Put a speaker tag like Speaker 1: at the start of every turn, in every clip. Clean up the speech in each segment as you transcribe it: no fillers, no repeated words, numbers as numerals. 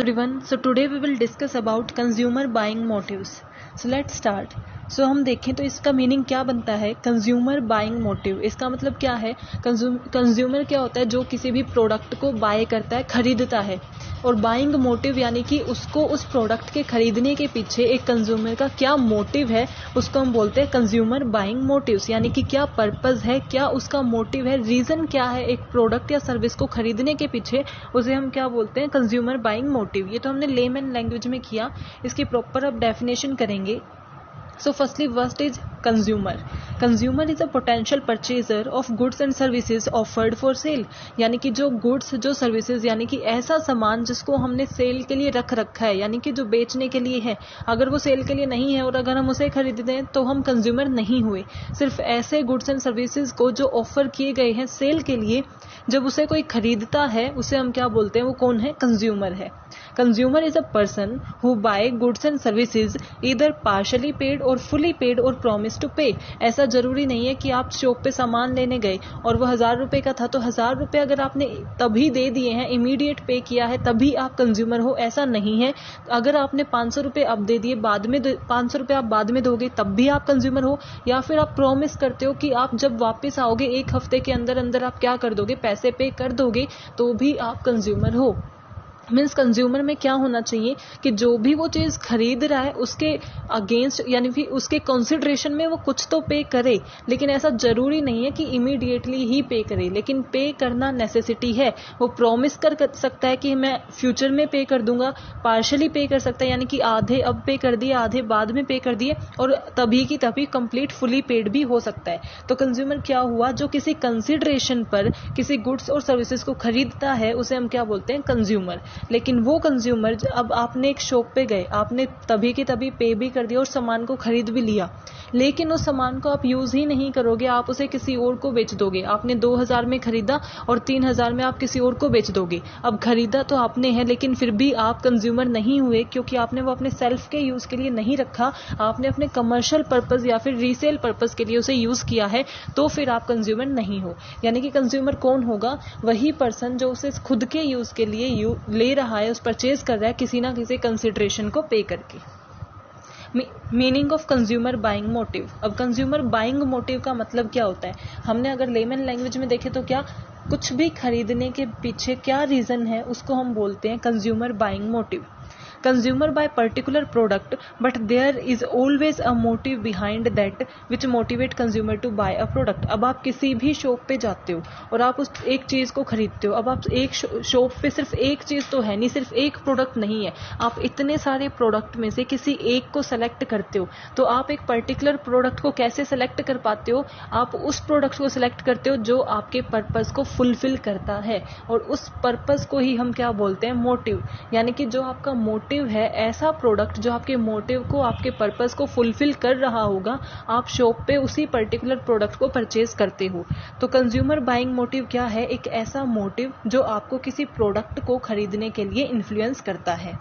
Speaker 1: Everyone, so today we will discuss about consumer buying motives. So let's start. So हम देखें तो इसका meaning क्या बनता है कंज्यूमर बाइंग मोटिव. इसका मतलब क्या है, कंज्यूमर क्या होता है जो किसी भी प्रोडक्ट को बाय करता है, खरीदता है. और बाइंग मोटिव यानी कि उसको उस प्रोडक्ट के खरीदने के पीछे एक कंज्यूमर का क्या मोटिव है, उसको हम बोलते हैं कंज्यूमर बाइंग मोटिव्स. यानी कि क्या पर्पस है, क्या उसका मोटिव है, रीजन क्या है एक प्रोडक्ट या सर्विस को खरीदने के पीछे, उसे हम क्या बोलते हैं कंज्यूमर बाइंग मोटिव. ये तो हमने लेमन लैंग्वेज में किया, इसकी प्रॉपर अब डेफिनेशन करेंगे. So firstly, first is consumer. Consumer is a potential purchaser of goods and services offered for sale. यानी कि जो goods, जो services, यानी कि ऐसा सामान जिसको हमने सेल के लिए रख रखा है, यानी कि जो बेचने के लिए है. अगर वो सेल के लिए नहीं है और अगर हम उसे खरीदते हैं तो हम कंज्यूमर नहीं हुए. सिर्फ ऐसे गुड्स एंड सर्विसेज को जो ऑफर किए गए हैं सेल के लिए, जब उसे कोई खरीदता है उसे हम क्या बोलते हैं, वो कौन है, कंज्यूमर है. Consumer is a person who buy goods and services either partially paid or fully paid or promise to pay. ऐसा जरूरी नहीं है कि आप शॉप पे सामान लेने गए और वो 1000 रुपए का था तो 1000 रुपए अगर आपने तभी दे दिए हैं, इमीडिएट पे किया है, तभी आप कंज्यूमर हो. ऐसा नहीं है. अगर आपने 500 रुपए अब दे दिए, बाद में 500 रुपए आप बाद में दोगे तब भी आप कंज्यूमर हो. या फिर आप प्रॉमिस करते हो कि आप जब वापस आओगे 1 हफ्ते के अंदर अंदर आप क्या कर दोगे, पैसे पे कर दोगे, तो भी आप कंज्यूमर हो. मीन्स कंज्यूमर में क्या होना चाहिए कि जो भी वो चीज़ खरीद रहा है उसके अगेंस्ट यानी फिर उसके कंसिडरेशन में वो कुछ तो पे करे. लेकिन ऐसा जरूरी नहीं है कि इमीडिएटली ही पे करे, लेकिन पे करना नेसेसिटी है. वो प्रॉमिस कर सकता है कि मैं फ्यूचर में पे कर दूंगा, पार्शली पे कर सकता है यानी कि आधे अब पे कर दिए, आधे बाद में पे कर दिए, और तभी की तभी कंप्लीट फुली पेड भी हो सकता है. तो कंज्यूमर क्या हुआ, जो किसी कंसिडरेशन पर किसी गुड्स और सर्विसेज को खरीदता है उसे हम क्या बोलते हैं, कंज्यूमर. लेकिन वो कंज्यूमर, अब आपने एक शॉप पे गए, आपने तभी की तभी पे भी कर दिया और सामान को खरीद भी लिया, लेकिन उस सामान को आप यूज ही नहीं करोगे, आप उसे किसी और को बेच दोगे. आपने 2000 में खरीदा और 3000 में आप किसी और को बेच दोगे. अब खरीदा तो आपने है, लेकिन फिर भी आप कंज्यूमर नहीं हुए, क्योंकि आपने वो अपने सेल्फ के यूज के लिए नहीं रखा, आपने अपने कमर्शियल पर्पज या फिर रीसेल पर्पज के लिए उसे यूज किया है, तो फिर आप कंज्यूमर नहीं हो. यानी कि कंज्यूमर कौन होगा, वही पर्सन जो उसे खुद के यूज के लिए ले रहा है, उस परचेज कर रहा है किसी ना किसी कंसिडरेशन को पे करके. Meaning of consumer buying motive. अब कंज्यूमर बाइंग मोटिव का मतलब क्या होता है, हमने अगर लेमन लैंग्वेज में देखे तो क्या, कुछ भी खरीदने के पीछे क्या रीजन है उसको हम बोलते हैं consumer buying motive. Consumer buy particular product, but there is always a motive behind that which motivate consumer to buy a product. अब आप किसी भी शॉप पे जाते हो और आप उस एक चीज को खरीदते हो. अब आप एक शॉप पे सिर्फ एक चीज तो है नहीं, सिर्फ एक प्रोडक्ट नहीं है, आप इतने सारे प्रोडक्ट में से किसी एक को सेलेक्ट करते हो. तो आप एक पर्टिकुलर प्रोडक्ट को कैसे सेलेक्ट कर पाते हो, आप उस प्रोडक्ट को सिलेक्ट करते हो जो आपके पर्पस को फुलफिल करता है, और उस पर्पस को ही हम क्या बोलते हैं, मोटिव. यानी कि जो आपका मोटिव है, ऐसा प्रोडक्ट जो आपके मोटिव को, आपके पर्पस को फुलफिल कर रहा होगा, आप शॉप पे उसी पर्टिकुलर प्रोडक्ट को परचेज करते हो. तो कंज्यूमर बाइंग मोटिव क्या है, एक ऐसा मोटिव जो आपको किसी प्रोडक्ट को खरीदने के लिए इन्फ्लुएंस करता है.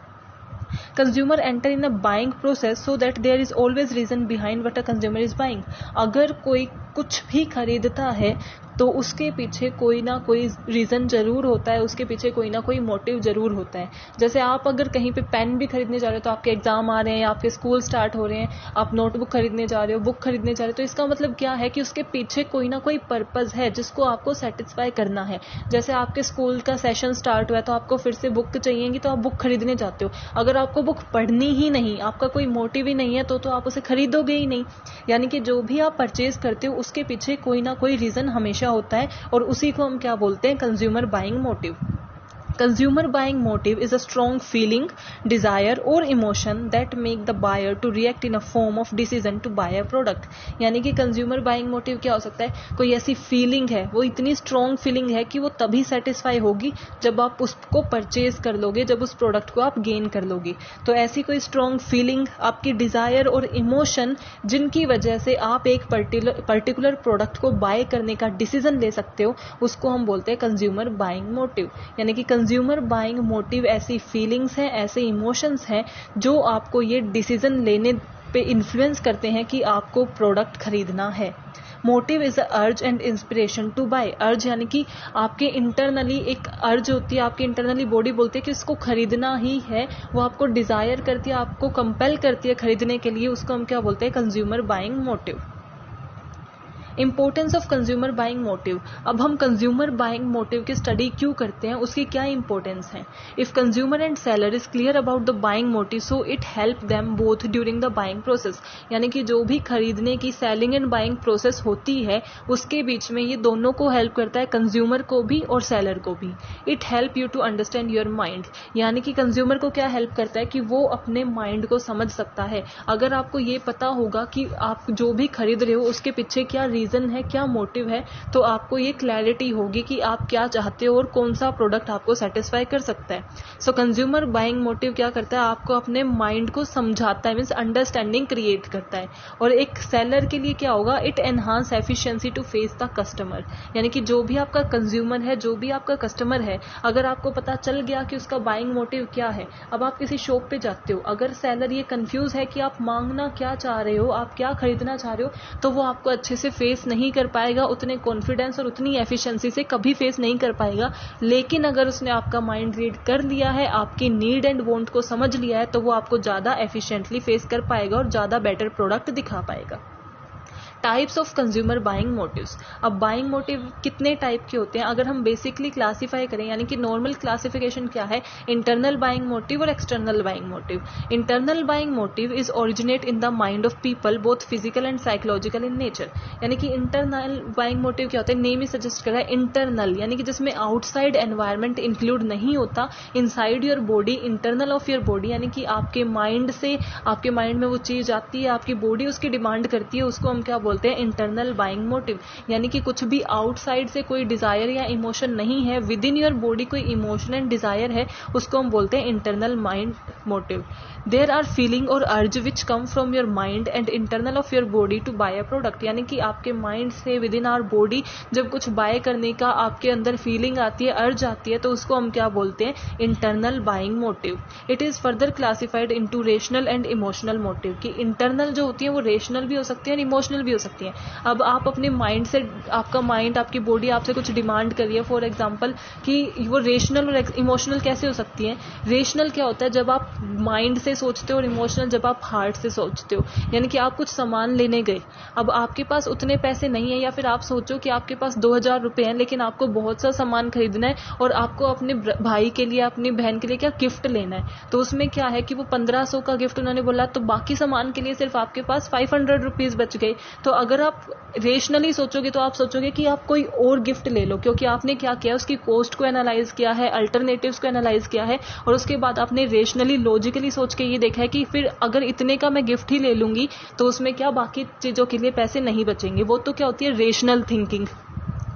Speaker 1: Consumer enter in a buying process so that there is always reason behind what a consumer is buying. अगर कोई कुछ भी खरीदता है तो उसके पीछे कोई ना कोई रीजन जरूर होता है, उसके पीछे कोई ना कोई मोटिव जरूर होता है. जैसे आप अगर कहीं पे पेन भी खरीदने जा रहे हो, तो आपके एग्जाम आ रहे हैं, आपके स्कूल स्टार्ट हो रहे हैं, आप नोटबुक खरीदने जा रहे हो, बुक खरीदने जा रहे हो, तो इसका मतलब क्या है कि उसके पीछे कोई ना कोई पर्पज है जिसको आपको सेटिस्फाई करना है. जैसे आपके स्कूल का सेशन स्टार्ट हुआ है तो आपको फिर से बुक चाहिएगी, तो आप बुक खरीदने जाते हो. अगर आपको बुक पढ़नी ही नहीं, आपका कोई मोटिव ही नहीं है, तो आप उसे खरीदोगे ही नहीं. यानी कि जो भी आप परचेज करते हो उसके पीछे कोई ना कोई रीजन हमेशा होता है, और उसी को हम क्या बोलते हैं, consumer buying motive. Consumer buying motive is a strong feeling, desire or emotion that make the buyer to react in a form of decision to buy a product. यानी कि consumer buying motive क्या हो सकता है, कोई ऐसी feeling है, वो इतनी स्ट्रॉन्ग फीलिंग है कि वो तभी सेटिस्फाई होगी जब आप उसको परचेज कर लोगे, जब उस प्रोडक्ट को आप गेन कर लोगे. तो ऐसी कोई स्ट्रॉन्ग फीलिंग, आपकी डिजायर और इमोशन जिनकी वजह से आप एक पर्टिकुलर प्रोडक्ट को बाय करने का डिसीजन ले सकते हो, उसको हम बोलते हैं कंज्यूमर बाइंग मोटिव. यानी कि कंज्यूमर बाइंग मोटिव ऐसी फीलिंग्स हैं, ऐसे इमोशंस हैं जो आपको ये डिसीजन लेने पे इन्फ्लुएंस करते हैं कि आपको प्रोडक्ट खरीदना है. मोटिव इज अ अर्ज एंड इंस्पिरेशन टू बाय। अर्ज यानी कि आपके इंटरनली एक अर्ज होती है, आपकी इंटरनली बॉडी बोलती है कि इसको खरीदना ही है, वो आपको डिजायर करती है, आपको कंपेल करती है खरीदने के लिए, उसको हम क्या बोलते हैं, consumer buying motive. Importance of consumer buying motive. अब हम कंज्यूमर बाइंग मोटिव की स्टडी क्यों करते हैं, उसकी क्या इंपॉर्टेंस है। If consumer and seller is clear about the buying motive so it help them both during the buying process. यानी कि जो भी खरीदने की सेलिंग एंड बाइंग प्रोसेस होती है उसके बीच में ये दोनों को हेल्प करता है, कंज्यूमर को भी और सेलर को भी। It help you to understand your mind. यानी कि कंज्यूमर को क्या हेल्प करता है कि वो अपने माइंड को समझ सकता है। अगर आपको ये पता होगा कि आप जो भी खरीद रहे हो उसके पीछे क्या रीजन है, क्या मोटिव है, तो आपको ये क्लैरिटी होगी कि आप क्या चाहते हो और कौन सा प्रोडक्ट आपको सेटिस्फाई कर सकता है। सो कंज्यूमर बाइंग मोटिव क्या करता है, आपको अपने माइंड को समझाता है, मीन्स अंडरस्टैंडिंग क्रिएट करता है। और एक सेलर के लिए क्या होगा, it enhance efficiency to face the customer. यानी कि जो भी आपका कंज्यूमर है, जो भी आपका कस्टमर है, अगर आपको पता चल गया कि उसका बाइंग मोटिव क्या है, अब आप किसी शॉप पे जाते हो, अगर सेलर ये कंफ्यूज है कि आप मांगना क्या चाह रहे हो, आप क्या खरीदना चाह रहे हो, तो वो आपको अच्छे से फेस नहीं कर पाएगा, उतने कॉन्फिडेंस और उतनी एफिशिएंसी से कभी फेस नहीं कर पाएगा। लेकिन अगर उसने आपका माइंड रीड कर लिया है, आपकी नीड एंड वांट को समझ लिया है, तो वो आपको ज्यादा एफिशिएंटली फेस कर पाएगा और ज्यादा बेटर प्रोडक्ट दिखा पाएगा। Types of consumer buying motives. अब बाइंग मोटिव कितने टाइप के होते हैं, अगर हम बेसिकली क्लासिफाई करें, यानी कि नॉर्मल क्लासिफिकेशन क्या है, इंटरनल बाइंग मोटिव और external buying motive. Internal buying motive is originate in the mind of people both physical and psychological in nature. यानी कि इंटरनल बाइंग मोटिव क्या होता है, नेम ही सजेस्ट कर रहा है इंटरनल, यानी कि जिसमें आउटसाइड एनवायरमेंट इंक्लूड नहीं होता, inside your body, internal of your body, यानी कि आपके माइंड से, आपके माइंड में वो चीज आती है, आपकी बॉडी उसकी डिमांड करती है, उसको हम क्या बोलते हैं, इंटरनल बाइंग मोटिव। यानी कि कुछ भी आउटसाइड से कोई डिजायर या इमोशन नहीं है, विद इन योर बॉडी कोई इमोशन एंड डिजायर है, उसको हम बोलते हैं internal mind motive. There are feeling और urge which come from your mind and internal of your body to buy a product. यानी कि आपके माइंड से, विद इन आवर बॉडी, जब कुछ बाय करने का आपके अंदर फीलिंग आती है, अर्ज आती है, तो उसको हम क्या बोलते हैं, internal buying motive. It is further classified into rational and emotional motive. कि इंटरनल जो होती है वो रेशनल भी हो सकती है और इमोशनल भी हो सकती है। अब आप अपने माइंड से, आपका माइंड, आपकी बॉडी आपसे कुछ डिमांड कर रही है, फॉर एग्जांपल, कि वो रेशनल और इमोशनल कैसे हो सकती है। रेशनल क्या होता है, जब आप माइंड से सोचते हो, और इमोशनल जब आप हार्ट से सोचते हो। यानी कि आप कुछ सामान लेने गए, अब आपके पास उतने पैसे नहीं है, या फिर आप सोचो कि आपके पास 2000 रुपए हैं, लेकिन आपको बहुत सा सामान खरीदना है और आपको अपने भाई के लिए, अपनी बहन के लिए क्या गिफ्ट लेना है। तो उसमें क्या है कि वो 1500 का गिफ्ट उन्होंने बोला, तो बाकी सामान के लिए सिर्फ आपके पास 500 रुपीज बच गए। तो अगर आप रेशनली सोचोगे तो आप सोचोगे कि आप कोई और गिफ्ट ले लो, क्योंकि आपने क्या किया, उसकी कॉस्ट को एनालाइज किया है, अल्टरनेटिव्स को एनालाइज किया है, और उसके बाद आपने रेशनली, लॉजिकली सोच के ये देखा है कि फिर अगर इतने का मैं गिफ्ट ही ले लूंगी तो उसमें क्या बाकी चीजों के लिए पैसे नहीं बचेंगे। वो तो क्या होती है, रेशनल थिंकिंग।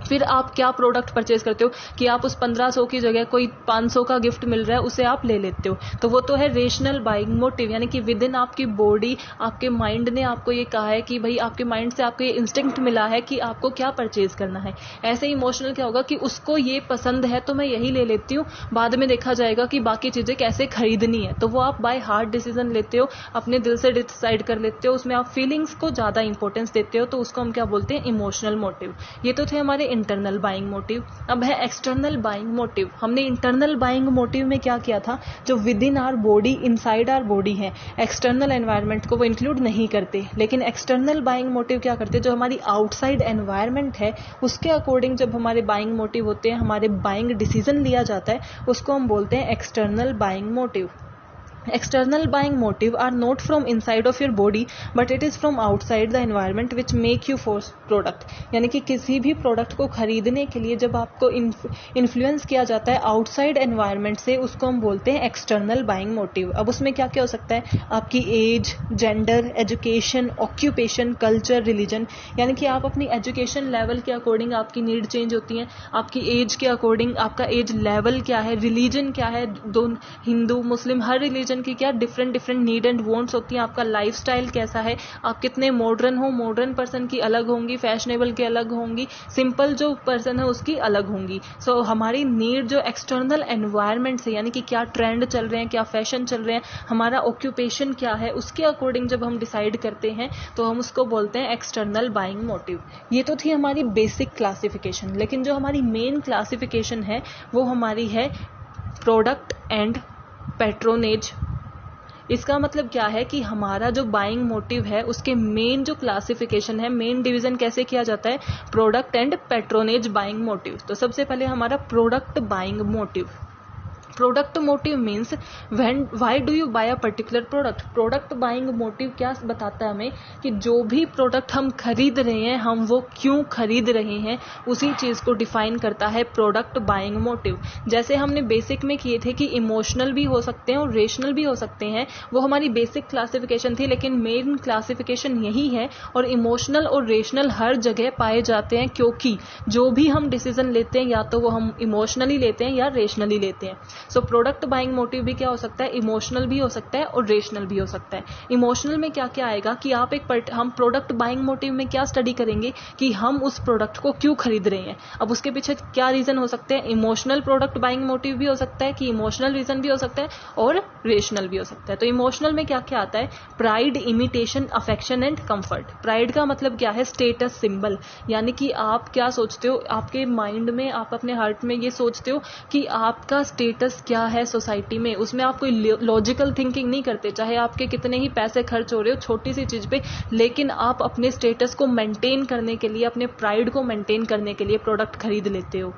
Speaker 1: फिर आप क्या प्रोडक्ट परचेज करते हो कि आप उस 1500 की जगह कोई 500 का गिफ्ट मिल रहा है, उसे आप ले लेते हो। तो वो तो है रेशनल बाइंग मोटिव। यानी कि विद इन आपकी बॉडी, आपके माइंड ने आपको ये कहा है कि भाई, आपके माइंड से आपको ये इंस्टिंक्ट मिला है कि आपको क्या परचेज करना है। ऐसे ही इमोशनल क्या होगा कि उसको ये पसंद है तो मैं यही ले लेती हूँ, बाद में देखा जाएगा कि बाकी चीजें कैसे खरीदनी है। तो वो आप बाय हार्ट डिसीजन लेते हो, अपने दिल से डिसाइड कर लेते हो, उसमें आप फीलिंग्स को ज्यादा इंपॉर्टेंस देते हो, तो उसको हम क्या बोलते हैं, इमोशनल मोटिव। ये तो थे हमारे इंटरनल बाइंग मोटिव। अब है एक्सटर्नल बाइंग मोटिव। हमने इंटरनल बाइंग मोटिव में क्या किया था, जो within our body, inside our body है, एक्सटर्नल एनवायरनमेंट को वो इंक्लूड नहीं करते। लेकिन एक्सटर्नल बाइंग मोटिव क्या करते, जो हमारी आउटसाइड एनवायरनमेंट है उसके अकॉर्डिंग जब हमारे बाइंग मोटिव होते हैं, हमारे बाइंग डिसीजन लिया जाता है, उसको हम बोलते हैं external buying motive. External buying motive are not from inside of your body but it is from outside the environment which make you force product। यानी कि किसी भी प्रोडक्ट को खरीदने के लिए जब आपको इन्फ्लुएंस किया जाता है आउटसाइड एनवायरनमेंट से, उसको हम बोलते हैं एक्सटर्नल बाइंग मोटिव। अब उसमें क्या क्या हो सकता है, आपकी age, gender, education, occupation, culture, religion. यानी कि आप अपनी एजुकेशन लेवल के अकॉर्डिंग आपकी नीड चेंज होती है, आपकी एज के अकॉर्डिंग आपका एज लेवल क्या है, रिलीजन क्या है, हिंदू मुस्लिम हर रिलीजन पर्सन की क्या different different need and wants होती हैं, आपका लाइफस्टाइल कैसा है, आप कितने मॉडर्न हो, मॉडर्न पर्सन की अलग होंगी, फैशनेबल की अलग होंगी, सिंपल जो पर्सन है उसकी अलग होंगी। सो हमारी नीड जो एक्सटर्नल एनवायरनमेंट से, यानी कि क्या ट्रेंड चल रहे हैं, क्या फैशन चल रहे हैं, हमारा ऑक्यूपेशन क्या है, उसके अकॉर्डिंग जब हम डिसाइड करते हैं तो हम उसको बोलते हैं एक्सटर्नल बाइंग मोटिव। ये तो थी हमारी बेसिक क्लासिफिकेशन, लेकिन जो हमारी मेन क्लासिफिकेशन है वो हमारी है प्रोडक्ट एंड पैट्रोनेज। इसका मतलब क्या है कि हमारा जो बाइंग मोटिव है उसके मेन जो क्लासिफिकेशन है, मेन डिवीजन कैसे किया जाता है, product and patronage buying motive. तो सबसे पहले हमारा product buying motive. Product motive means when why do you buy a particular product. Product buying motive क्या बताता है हमें कि जो भी प्रोडक्ट हम खरीद रहे हैं हम वो क्यों खरीद रहे हैं, उसी चीज को डिफाइन करता है प्रोडक्ट बाइंग मोटिव। जैसे हमने बेसिक में किए थे कि इमोशनल भी हो सकते हैं और रेशनल भी हो सकते हैं, वो हमारी बेसिक क्लासिफिकेशन थी, लेकिन मेन क्लासिफिकेशन यही है। और इमोशनल और रेशनल हर जगह पाए जाते हैं, क्योंकि जो भी हम डिसीजन लेते हैं या तो वो हम इमोशनली लेते हैं या रेशनली लेते हैं। सो प्रोडक्ट बाइंग मोटिव भी क्या हो सकता है, इमोशनल भी हो सकता है और रेशनल भी हो सकता है। इमोशनल में क्या क्या आएगा कि आप हम प्रोडक्ट बाइंग मोटिव में क्या स्टडी करेंगे कि हम उस प्रोडक्ट को क्यों खरीद रहे हैं। अब उसके पीछे क्या रीजन हो सकते हैं, इमोशनल प्रोडक्ट बाइंग मोटिव भी हो सकता है कि इमोशनल रीजन भी हो सकता है और रेशनल भी हो सकता है। तो इमोशनल में क्या क्या आता है, pride, imitation, affection and comfort. Pride का मतलब क्या है, स्टेटस सिंबल, यानी कि आप क्या सोचते हो, आपके माइंड में, आप अपने हार्ट में ये सोचते हो कि आपका स्टेटस क्या है सोसाइटी में। उसमें आप कोई लॉजिकल थिंकिंग नहीं करते, चाहे आपके कितने ही पैसे खर्च हो रहे हो छोटी सी चीज पे, लेकिन आप अपने स्टेटस को मेंटेन करने के लिए, अपने प्राइड को मेंटेन करने के लिए प्रोडक्ट खरीद लेते हो।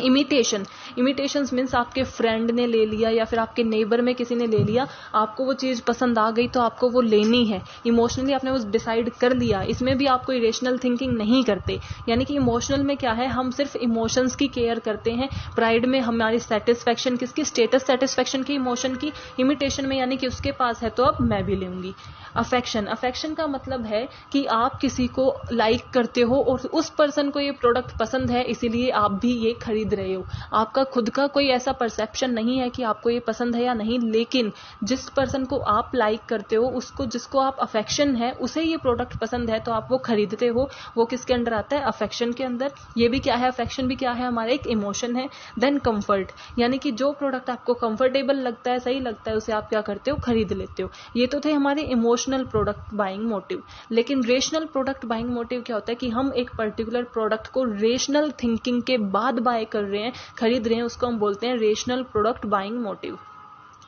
Speaker 1: इमिटेशंस मीन्स आपके फ्रेंड ने ले लिया या फिर आपके नेबर में किसी ने ले लिया, आपको वो चीज पसंद आ गई तो आपको वो लेनी है, इमोशनली आपने वो डिसाइड कर लिया। इसमें भी आप कोई रेशनल थिंकिंग नहीं करते, यानी कि इमोशनल में क्या है, हम सिर्फ इमोशंस की केयर करते हैं। प्राइड में हमारी सेटिस्फेक्शन किसकी, स्टेटस सेटिस्फेक्शन की, इमोशन की। इमिटेशन में यानी कि उसके पास है तो अब मैं भी लूंगी। अफेक्शन का मतलब है कि आप किसी को लाइक करते हो और उस पर्सन को ये प्रोडक्ट पसंद है, इसीलिए आप भी ये खरीद रहे हो। आपका खुद का कोई ऐसा परसेप्शन नहीं है कि आपको ये पसंद है या नहीं, लेकिन जिस पर्सन को आप लाइक करते हो, उसको, जिसको आप अफेक्शन है, उसे ये प्रोडक्ट पसंद है तो आप वो खरीदते हो। वो किसके अंडर आता है, अफेक्शन के अंदर। ये भी क्या है, अफेक्शन भी क्या है, हमारा एक इमोशन है। देन कंफर्ट, यानी कि जो प्रोडक्ट आपको कंफर्टेबल लगता है, सही लगता है, उसे आप क्या करते हो, खरीद लेते हो। ये तो थे हमारे इमोशनल प्रोडक्ट बाइंग मोटिव। लेकिन रेशनल प्रोडक्ट बाइंग मोटिव क्या होता है कि हम एक पर्टिकुलर प्रोडक्ट को रेशनल थिंकिंग के बाद बाय कर रहे हैं, खरीद रहे हैं, उसको हम बोलते हैं rational product buying motive.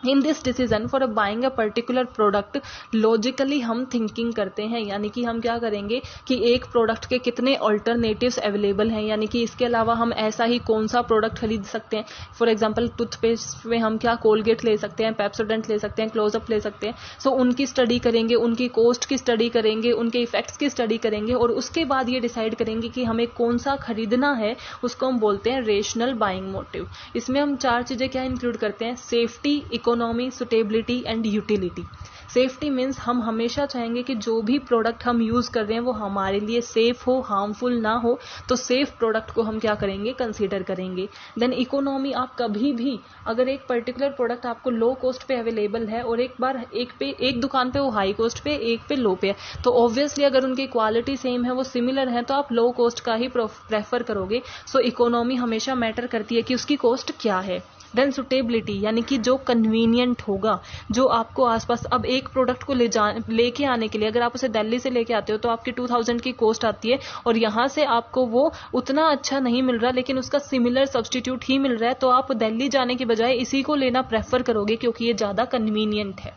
Speaker 1: In this decision for buying a particular product, logically हम थिंकिंग करते हैं, यानी कि हम क्या करेंगे कि एक प्रोडक्ट के कितने ऑल्टरनेटिव्स अवेलेबल हैं, यानी कि इसके अलावा हम ऐसा ही कौन सा प्रोडक्ट खरीद सकते हैं। फॉर एग्जांपल टूथपेस्ट में हम क्या कोलगेट ले सकते हैं, पेप्सोडेंट ले सकते हैं, क्लोजअप ले सकते हैं। सो उनकी स्टडी करेंगे, उनकी कॉस्ट की स्टडी करेंगे, उनके इफेक्ट्स की स्टडी करेंगे और उसके बाद ये डिसाइड करेंगे कि हमें कौन सा खरीदना है। उसको हम बोलते हैं रेशनल बाइंग मोटिव। इसमें हम 4 चीजें क्या इंक्लूड करते हैं, safety, economy, suitability and utility. Safety means हम हमेशा चाहेंगे कि जो भी प्रोडक्ट हम यूज कर रहे हैं वो हमारे लिए सेफ हो, हार्मफुल ना हो, तो सेफ प्रोडक्ट को हम क्या करेंगे, कंसीडर करेंगे। देन इकोनॉमी, आप कभी भी अगर एक पर्टिकुलर प्रोडक्ट आपको लो कॉस्ट पे अवेलेबल है और एक दुकान पे वो हाई कॉस्ट पे, एक पे लो पे है, तो ऑब्वियसली अगर उनकी क्वालिटी सेम है, वो सिमिलर है, तो आप लो कॉस्ट का ही प्रेफर करोगे। सो इकोनॉमी हमेशा मैटर करती है कि उसकी कॉस्ट क्या है। देन सुटेबिलिटी, यानी कि जो कन्वीनियंट होगा, जो आपको आसपास, अब एक प्रोडक्ट को लेके आने के लिए अगर आप उसे दिल्ली से लेके आते हो तो आपकी 2000 की कॉस्ट आती है और यहाँ से आपको वो उतना अच्छा नहीं मिल रहा, लेकिन उसका सिमिलर सब्स्टिट्यूट ही मिल रहा है, तो आप दिल्ली जाने की बजाय इसी को लेना प्रेफर करोगे क्योंकि ये ज्यादा कन्वीनियंट है।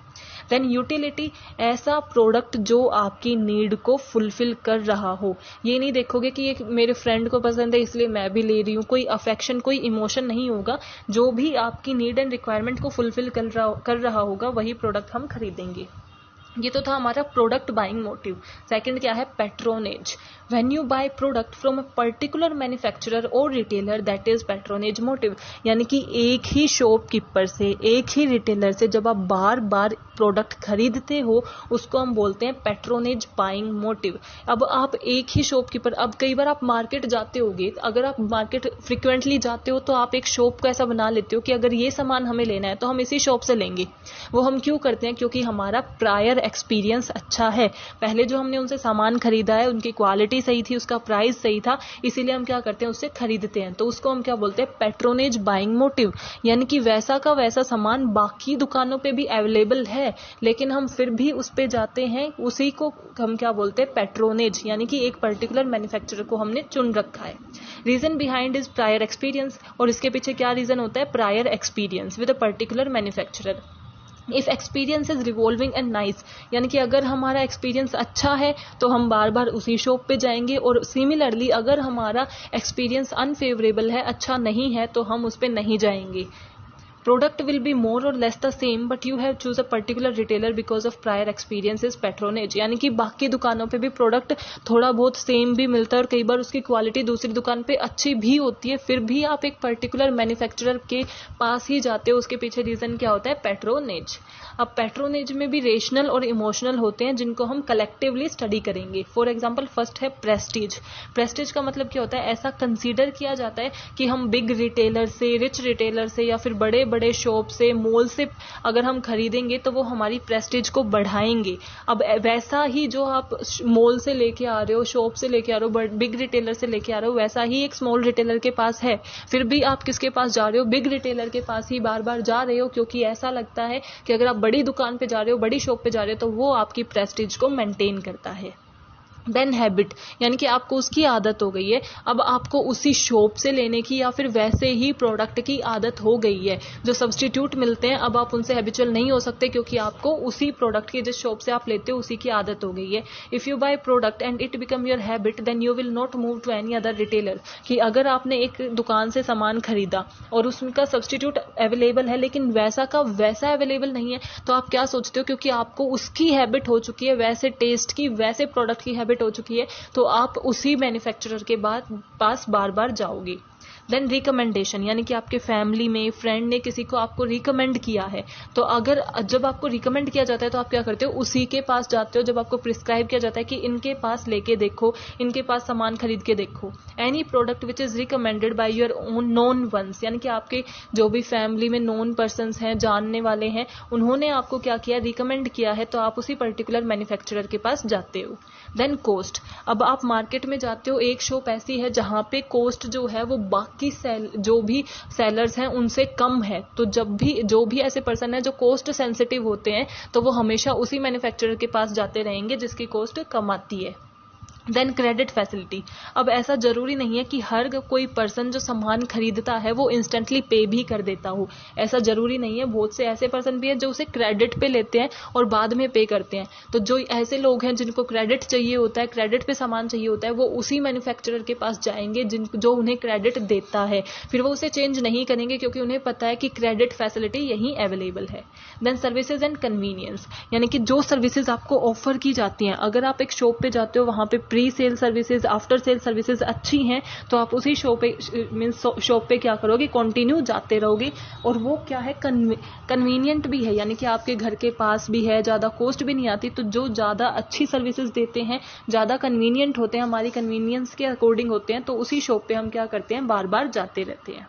Speaker 1: देन यूटिलिटी, ऐसा प्रोडक्ट जो आपकी नीड को फुलफिल कर रहा हो। ये नहीं देखोगे कि ये मेरे फ्रेंड को पसंद है इसलिए मैं भी ले रही हूँ, कोई अफेक्शन, कोई इमोशन नहीं होगा। जो भी आपकी नीड एंड रिक्वायरमेंट को फुलफिल कर रहा होगा वही प्रोडक्ट हम खरीदेंगे। ये तो था हमारा प्रोडक्ट बाइंग मोटिव। सेकंड क्या है, patronage. When you buy product from a particular manufacturer और retailer, that is patronage motive. यानी कि एक ही शॉपकीपर से, एक ही रिटेलर से जब आप बार बार प्रोडक्ट खरीदते हो उसको हम बोलते हैं पैट्रोनेज बाइंग मोटिव। अब आप एक ही शॉपकीपर, अब कई बार आप मार्केट जाते होगे, अगर आप मार्केट फ्रिक्वेंटली जाते हो तो आप एक शॉप को ऐसा बना लेते हो कि अगर ये सामान हमें लेना है तो हम इसी शॉप से लेंगे। वो हम क्यों करते हैं? क्योंकि हमारा प्रायर एक्सपीरियंस अच्छा है, पहले जो हमने उनसे सामान खरीदा है उनकी क्वालिटी सही थी, उसका प्राइस सही था, इसीलिए हम क्या करते हैं, उससे खरीदते हैं। तो उसको हम क्या बोलते हैं? Patronage buying motive. यानी कि वैसा का वैसा सामान बाकी दुकानों पे भी अवेलेबल है, लेकिन हम फिर भी उस पे जाते हैं, उसी को हम क्या बोलते हैं? पैट्रोनेज। यानी कि एक पर्टिकुलर मैन्युफैक्चरर को हमने चुन रखा है। Reason behind is prior experience. और इसके पीछे क्या रीजन होता है? Prior experience with a particular manufacturer. If experience is revolving and nice, यानी कि अगर हमारा एक्सपीरियंस अच्छा है तो हम बार बार उसी शॉप पे जाएंगे, और सिमिलरली अगर हमारा एक्सपीरियंस अनफेवरेबल है, अच्छा नहीं है, तो हम उस पे नहीं जाएंगे। Product will be more or less the same, but you have choose a particular retailer because of prior experiences patronage। यानी कि बाकी दुकानों पे भी प्रोडक्ट थोड़ा बहुत सेम भी मिलता है और कई बार उसकी क्वालिटी दूसरी दुकान पे अच्छी भी होती है, फिर भी आप एक पर्टिकुलर मैन्युफैक्चरर के पास ही जाते हो। उसके पीछे रीजन क्या होता है? पैट्रोनेज। अब पैट्रोनेज में भी रेशनल और इमोशनल होते हैं, जिनको हम कलेक्टिवली स्टडी करेंगे। फॉर एग्जाम्पल फर्स्ट है प्रेस्टीज। प्रेस्टीज का मतलब क्या होता है? ऐसा कंसीडर किया जाता है कि हम बिग रिटेलर से, रिच रिटेलर से या फिर बड़े बड़े शॉप से, मॉल से अगर हम खरीदेंगे तो वो हमारी प्रेस्टीज को बढ़ाएंगे। अब वैसा ही जो आप मॉल से लेके आ रहे हो, शॉप से लेके आ रहे हो, बिग रिटेलर से लेके आ रहे हो, वैसा ही एक स्मॉल रिटेलर के पास है, फिर भी आप किसके पास जा रहे हो? बिग रिटेलर के पास ही बार बार जा रहे हो, क्योंकि ऐसा लगता है कि अगर आप बड़ी दुकान पे जा रहे हो, बड़ी शॉप पे जा रहे हो, तो वो आपकी प्रेस्टीज को मेंटेन करता है। देन हैबिट, यानी कि आपको उसकी आदत हो गई है, अब आपको उसी शॉप से लेने की या फिर वैसे ही प्रोडक्ट की आदत हो गई है। जो सब्सटीट्यूट मिलते हैं अब आप उनसे हैबिचुअल नहीं हो सकते, क्योंकि आपको उसी प्रोडक्ट की, जिस शॉप से आप लेते हो, उसी की आदत हो गई है। If you buy product and it become your habit then you will not move to any other retailer. कि अगर आपने एक दुकान से सामान खरीदा और उसका सब्सटीट्यूट अवेलेबल है लेकिन वैसा का वैसा अवेलेबल नहीं है, तो आप क्या सोचते हो? क्योंकि आपको उसकी हैबिट हो चुकी है, वैसे टेस्ट की, वैसे प्रोडक्ट की हैबिट हो चुकी है, तो आप उसी मैन्युफैक्चरर के पास बार बार जाओगे। देन रिकमेंडेशन, यानी कि आपके फैमिली में फ्रेंड ने किसी को आपको रिकमेंड किया है, तो अगर जब आपको रिकमेंड किया जाता है तो आप क्या करते हो? उसी के पास जाते हो। जब आपको प्रिस्क्राइब किया जाता है कि इनके पास लेके देखो, इनके पास सामान खरीद के देखो। Any product which is recommended by your own known once, यानी कि आपके जो भी फैमिली में नोन पर्सन्स हैं, जानने वाले हैं, उन्होंने आपको क्या किया? रिकमेंड किया है, तो आप उसी पर्टिकुलर मैन्युफैक्चरर के पास जाते हो। देन कॉस्ट, अब आप मार्केट में जाते हो, एक शॉप ऐसी है जहां पे कॉस्ट जो है वो बाकी जो भी सेलर्स हैं उनसे कम है, तो जब भी जो भी ऐसे पर्सन है जो कॉस्ट सेंसिटिव होते हैं, तो वो हमेशा उसी मैन्युफैक्चरर के पास जाते रहेंगे जिसकी कॉस्ट कम आती है। देन क्रेडिट फैसिलिटी, अब ऐसा जरूरी नहीं है कि हर कोई पर्सन जो सामान खरीदता है वो इंस्टेंटली पे भी कर देता हो, ऐसा जरूरी नहीं है। बहुत से ऐसे पर्सन भी हैं जो उसे क्रेडिट पे लेते हैं और बाद में पे करते हैं। तो जो ऐसे लोग हैं जिनको क्रेडिट चाहिए होता है, क्रेडिट पे सामान चाहिए होता है, वो उसी मैन्युफैक्चरर के पास जाएंगे जो उन्हें क्रेडिट देता है, फिर वो उसे चेंज नहीं करेंगे क्योंकि उन्हें पता है कि क्रेडिट फैसिलिटी यहीं अवेलेबल है। देन सर्विसेज एंड कन्वीनियंस, यानी कि जो सर्विसेज आपको ऑफर की जाती हैं, अगर आप एक शॉप पे जाते हो, वहां पे pre sale services, after sale services अच्छी हैं, तो आप उसी शॉप पे क्या करोगे? कंटिन्यू जाते रहोगे। और वो क्या है? कन्वीनियंट भी है, यानी कि आपके घर के पास भी है, ज्यादा कॉस्ट भी नहीं आती। तो जो ज्यादा अच्छी सर्विसेज देते हैं, ज्यादा कन्वीनियंट होते हैं, हमारी कन्वीनियंस के अकॉर्डिंग होते हैं, तो उसी शॉप पे हम क्या करते हैं? बार बार जाते रहते हैं।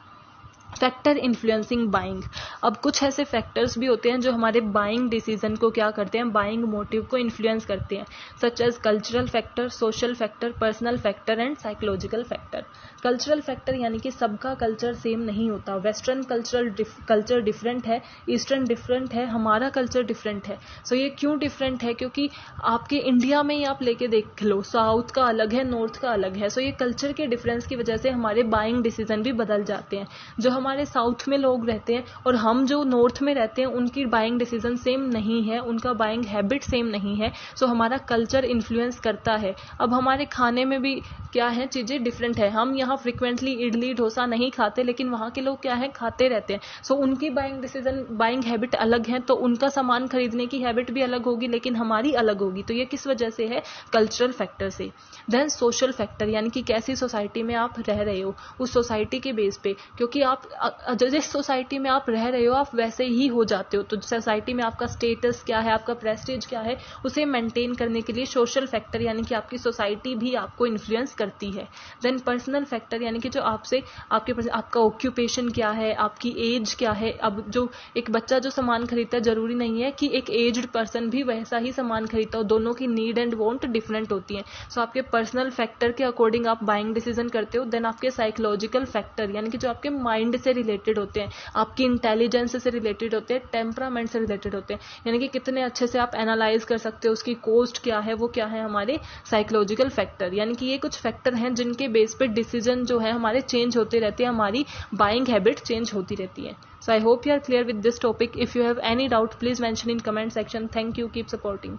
Speaker 1: फैक्टर इन्फ्लुएंसिंग बाइंग, अब कुछ ऐसे फैक्टर्स भी होते हैं जो हमारे बाइंग डिसीजन को क्या करते हैं? बाइंग मोटिव को इन्फ्लुएंस करते हैं, such as cultural factor, social factor, personal factor and psychological factor. Cultural factor यानी कि सबका कल्चर सेम नहीं होता, वेस्टर्न कल्चर डिफरेंट है, ईस्टर्न डिफरेंट है, हमारा कल्चर डिफरेंट है। सो ये क्यों डिफरेंट है? क्योंकि आपके इंडिया में ही आप लेके देख लो, साउथ का अलग है, नॉर्थ का अलग है। सो ये कल्चर के डिफरेंस की वजह से हमारे बाइंग डिसीजन भी बदल जाते हैं। जो हमारे साउथ में लोग रहते हैं और हम जो नॉर्थ में रहते हैं, उनकी बाइंग डिसीजन सेम नहीं है, उनका बाइंग हैबिट सेम नहीं है। सो हमारा कल्चर इन्फ्लुएंस करता है। अब हमारे खाने में भी क्या है? चीजें डिफरेंट है। हम यहाँ फ्रिक्वेंटली इडली डोसा नहीं खाते, लेकिन वहाँ के लोग क्या है? खाते रहते हैं। सो उनकी बाइंग डिसीजन, बाइंग हैबिट अलग है, तो उनका सामान खरीदने की हैबिट भी अलग होगी, लेकिन हमारी अलग होगी। तो ये किस वजह से है? कल्चरल फैक्टर से। देन सोशल फैक्टर, यानी कि कैसी सोसाइटी में आप रह रहे हो, उस सोसाइटी के बेस पे, क्योंकि आप जिस सोसाइटी में आप रह रहे हो आप वैसे ही हो जाते हो। तो सोसाइटी में आपका स्टेटस क्या है, आपका प्रेस्टीज क्या है, उसे मेंटेन करने के लिए सोशल फैक्टर यानी कि आपकी सोसाइटी भी आपको इन्फ्लुएंस करती है। देन पर्सनल फैक्टर यानी कि जो आपसे आपका ऑक्यूपेशन क्या है, आपकी एज क्या है। अब जो एक बच्चा जो सामान खरीदता है जरूरी नहीं है कि एक एज्ड पर्सन भी वैसा ही सामान खरीदता हो, दोनों की नीड एंड वांट डिफरेंट होती है। सो आपके पर्सनल फैक्टर के अकॉर्डिंग आप बाइंग डिसीजन करते हो। देन आपके साइकोलॉजिकल फैक्टर यानी कि जो आपके माइंड से रिलेटेड होते हैं, आपकी इंटेलिजेंस से रिलेटेड होते हैं, टेम्परामेंट से रिलेटेड होते हैं, यानी कि कितने अच्छे से आप एनालाइज कर सकते हो, उसकी कॉस्ट क्या है, वो क्या है हमारे साइकोलॉजिकल फैक्टर। यानी कि ये कुछ फैक्टर हैं जिनके बेस पे डिसीजन जो है हमारे चेंज होते रहते हैं, हमारी बाइंग हैबिट चेंज होती रहती है। So I hope you are clear with this topic. If you have any doubt, please mention in comment section. Thank you. Keep supporting.